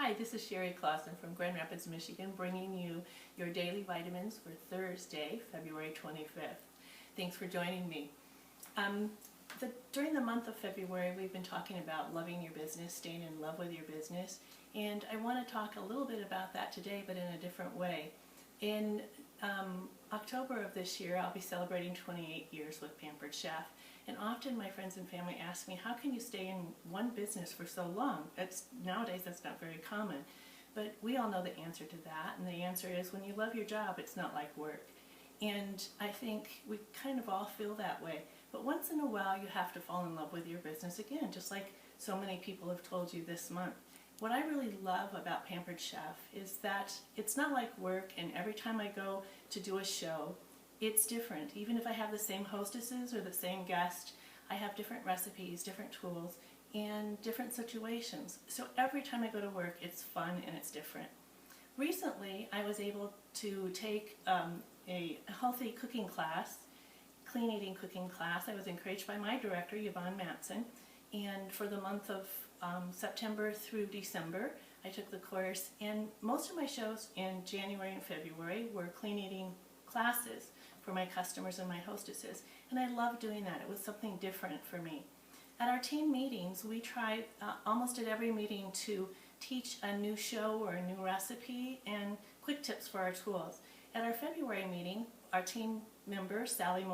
Hi, this is Sherry Clausen from Grand Rapids, Michigan, bringing you your daily vitamins for Thursday, February 25th. Thanks for joining me. During the month of February, we've been talking about loving your business, staying in love with your business, and I want to talk a little bit about that today, but in a different way. In October of this year, I'll be celebrating 28 years with Pampered Chef, and often my friends and family ask me, how can you stay in one business for so long? Nowadays that's not very common, but we all know the answer to that, and the answer is when you love your job, it's not like work. And I think we kind of all feel that way, but once in a while you have to fall in love with your business again, just like so many people have told you this month. What I really love about Pampered Chef is that it's not like work, and every time I go to do a show, it's different. Even if I have the same hostesses or the same guest, I have different recipes, different tools, and different situations. So every time I go to work, it's fun and it's different. Recently, I was able to take a healthy cooking class, clean eating cooking class. I was encouraged by my director, Yvonne Matson, and for the month of September through December, I took the course, and most of my shows in January and February were clean eating classes for my customers and my hostesses, and I love doing that. It was something different for me. At our team meetings, we try almost at every meeting to teach a new show or a new recipe and quick tips for our tools. At our February meeting, our team member, Sally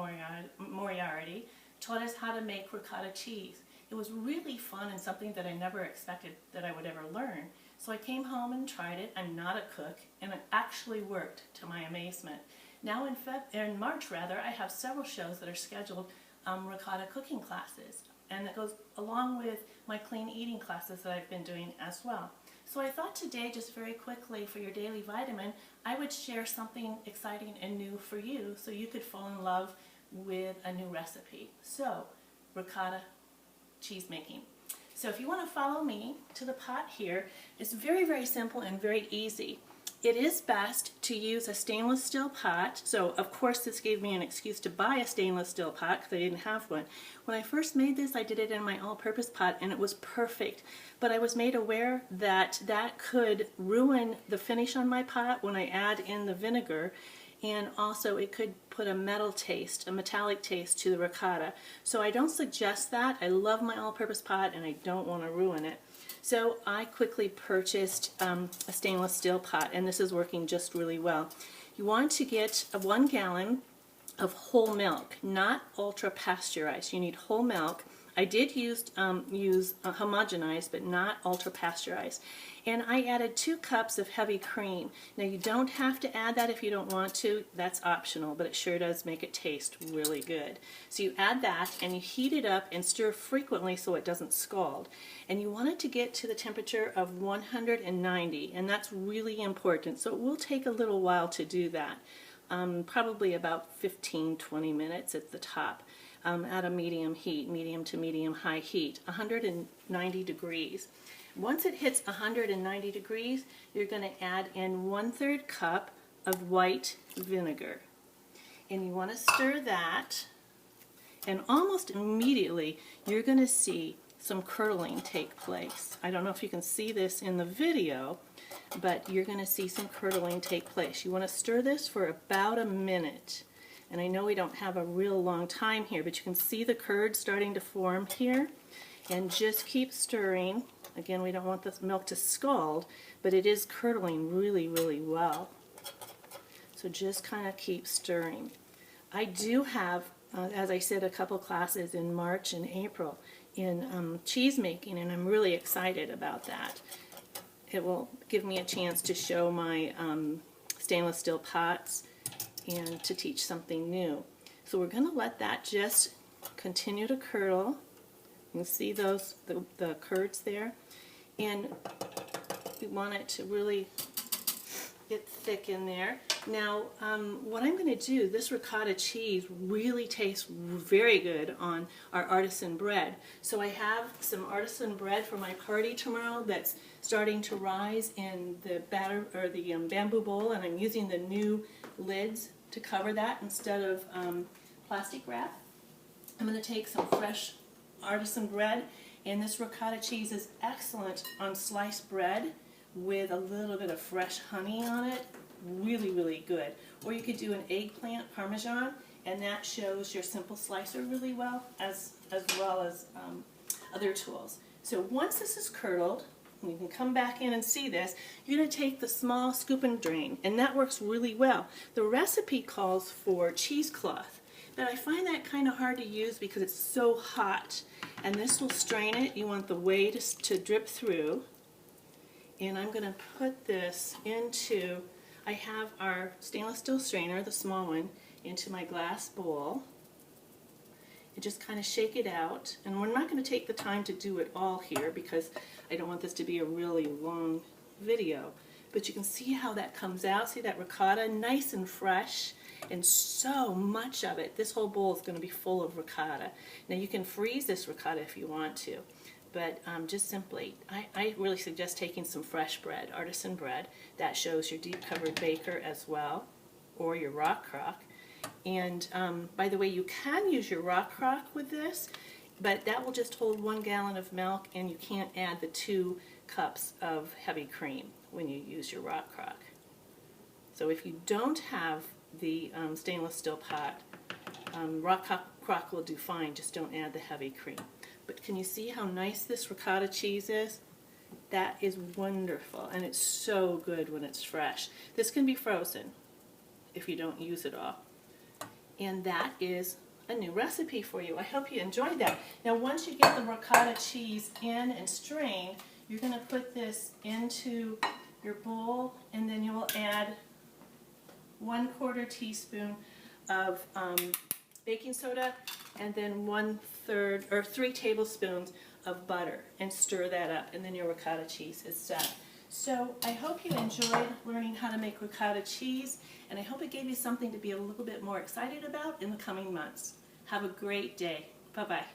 Moriarty, taught us how to make ricotta cheese. It was really fun and something that I never expected that I would ever learn. So I came home and tried it. I'm not a cook, and it actually worked to my amazement. Now in March, I have several shows that are scheduled ricotta cooking classes, and that goes along with my clean eating classes that I've been doing as well. So I thought today, just very quickly for your daily vitamin, I would share something exciting and new for you so you could fall in love with a new recipe. So, ricotta cheese making. So if you want to follow me to the pot here, it's very, very simple and very easy. It is best to use a stainless steel pot. So of course this gave me an excuse to buy a stainless steel pot because I didn't have one. When I first made this, I did it in my all-purpose pot and it was perfect. But I was made aware that that could ruin the finish on my pot when I add in the vinegar, and also it could put a metal taste, a metallic taste to the ricotta. So I don't suggest that. I love my all-purpose pot and I don't want to ruin it. So I quickly purchased a stainless steel pot, and this is working just really well. You want to get 1 gallon of whole milk, not ultra pasteurized. You need whole milk. I did use homogenized, but not ultra pasteurized. And I added 2 cups of heavy cream. Now you don't have to add that if you don't want to. That's optional, but it sure does make it taste really good. So you add that and you heat it up and stir frequently so it doesn't scald. And you want it to get to the temperature of 190, and that's really important. So it will take a little while to do that. Probably about 15-20 minutes at the top. At a medium heat, medium to medium high heat, 190 degrees. Once it hits 190 degrees, you're going to add in 1/3 cup of white vinegar. And you want to stir that, and almost immediately you're going to see some curdling take place. I don't know if you can see this in the video, but you're going to see some curdling take place. You want to stir this for about a minute. And I know we don't have a real long time here, but you can see the curd starting to form here. And just keep stirring. Again, we don't want the milk to scald, but it is curdling really, really well. So just kind of keep stirring. I do have, as I said, a couple classes in March and April in cheese making, and I'm really excited about that. It will give me a chance to show my stainless steel pots and to teach something new. So we're going to let that just continue to curdle. You can see those the curds there, and we want it to really get thick in there. Now what I'm going to do, this ricotta cheese really tastes very good on our artisan bread. So I have some artisan bread for my party tomorrow that's starting to rise in the batter or the bamboo bowl, and I'm using the new lids to cover that instead of plastic wrap. I'm going to take some fresh artisan bread, and this ricotta cheese is excellent on sliced bread with a little bit of fresh honey on it. Really, really good. Or you could do an eggplant parmesan, and that shows your simple slicer really well, as well as other tools. So once this is curdled, you can come back in and see this, you're going to take the small scoop and drain, and that works really well. The recipe calls for cheesecloth, but I find that kind of hard to use because it's so hot. And this will strain it. You want the whey to drip through. And I'm going to put this into, I have our stainless steel strainer, the small one, into my glass bowl. And just kind of shake it out. And we're not going to take the time to do it all here because I don't want this to be a really long video. But you can see how that comes out. See that ricotta? Nice and fresh. And so much of it. This whole bowl is going to be full of ricotta. Now you can freeze this ricotta if you want to. But just simply, I really suggest taking some fresh bread, artisan bread. That shows your deep covered baker as well, or your rock crock. And by the way, you can use your rock crock with this, but that will just hold 1 gallon of milk, and you can't add the 2 cups of heavy cream when you use your rock crock. So if you don't have the stainless steel pot, rock crock will do fine, just don't add the heavy cream. But can you see how nice this ricotta cheese is? That is wonderful, and it's so good when it's fresh. This can be frozen if you don't use it all. And that is a new recipe for you. I hope you enjoyed that. Now once you get the ricotta cheese in and strained, you're going to put this into your bowl, and then you will add 1/4 teaspoon of baking soda, and then 1/3 or 3 tablespoons of butter, and stir that up, and then your ricotta cheese is set. So I hope you enjoyed learning how to make ricotta cheese, and I hope it gave you something to be a little bit more excited about in the coming months. Have a great day. Bye-bye.